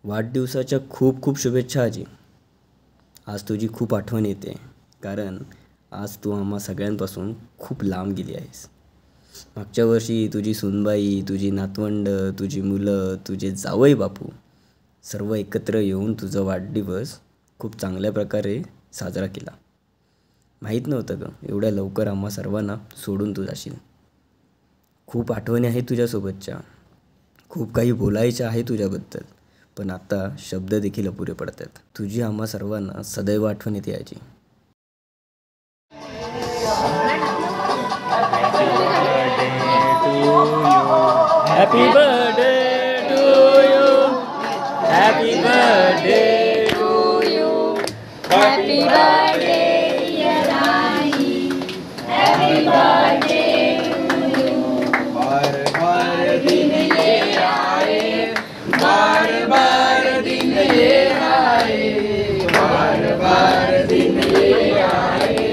वाढदिवसाच्या खूप खूप शुभेच्छा आजी. आज तुझी खूप आठवण येते कारण आज तू आम्हा सगळ्यांपासून खूप लांब गेली आहेस. मागच्या वर्षी तुझी सूनबाई, तुझी नातवंड, तुझी मुलं, तुझे जावई बापू सर्व एकत्र येऊन तुझा वाढदिवस खूप चांगल्या प्रकारे साजरा केला. माहीत नव्हतं ग एवढ्या लवकर आम्हा सर्वांना सोडून तू जाशील. खूप आठवणी आहेत तुझ्यासोबतच्या, खूप काही बोलायचं आहे तुझ्याबद्दल, पण आता शब्द देखील अपुरे पडतात. तुझी आम्हा सर्वांना सदैव आठवण येते आजी. Happy birthday to you. Happy birthday to you. Happy birthday dear Rani. Happy birthday to you. बार बार दिन ये आए, बार बार दिन ये आए, बार बार दिन ये आए,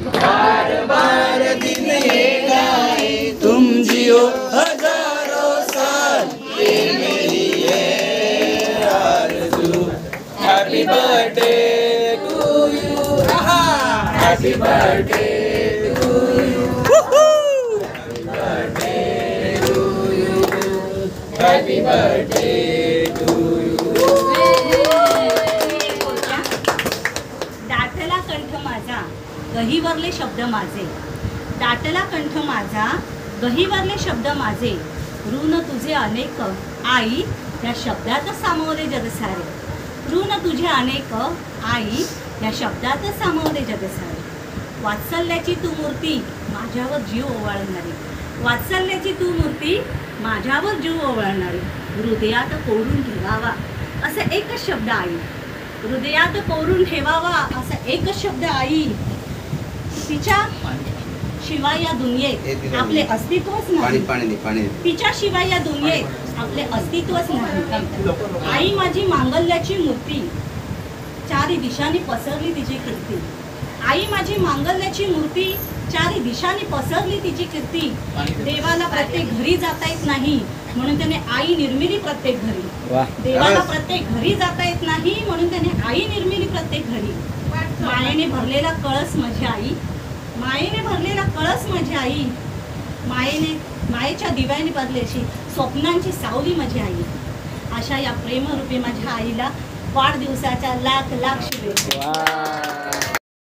बार बार दिन ये आए. तुम जियो हजारों साल, ये मेरी है आरज़ू. Happy birthday to you. Happy birthday to you. Happy birthday to you. Happy birthday to you. दाटला कंठ माझा, गहीवरले शब्द माझे. दाटला कंठ माझा, गहीवरले शब्द माझे. ऋण तुझे अनेक आई, या शब्दात सामावले जग सारे. ऋण तुझे अनेक आई, या शब्दात सामावले जग सारे. वात्सल्याची तू मूर्ती, माझ्यावर जीव ओवाळणारी. वात्सल्याची तू मूर्ती, माझ्यावर जीव ओवाळणारी. हृदयात कोरून ठेवावा असा एकच शब्द आई. हृदयात कोरून ठेवावा असा एकच शब्द आई. तिच्या शिवाय या दुनियेत आपले अस्तित्वच नाही. तिच्या शिवाय या दुनियेत आपले अस्तित्वच नाही. आई माझी मांगल्याची मूर्ती, चारी दिशांनी पसरली तिची कीर्ती. आई माझी मांगल्याची मूर्ती, चारी दिशांनी पसरली तिची कीर्ती. देवाला प्रत्येक घरी जाता येत नाही म्हणून त्याने आई निर्मिली प्रत्येक घरी. देवाला प्रत्येक घरी जाता येत नाही म्हणून त्याने आई निर्मिली प्रत्येक घरी. मायेने भरलेला कळस माझी आई, मायेने भरलेला कळस माझी आई. मायेच्या दिव्याने बदलेशी स्वप्नांची सावली माझी आई. अशा या प्रेमरूपी माझ्या आईला वाढदिवसाच्या लाख लाख शुभेच्छा.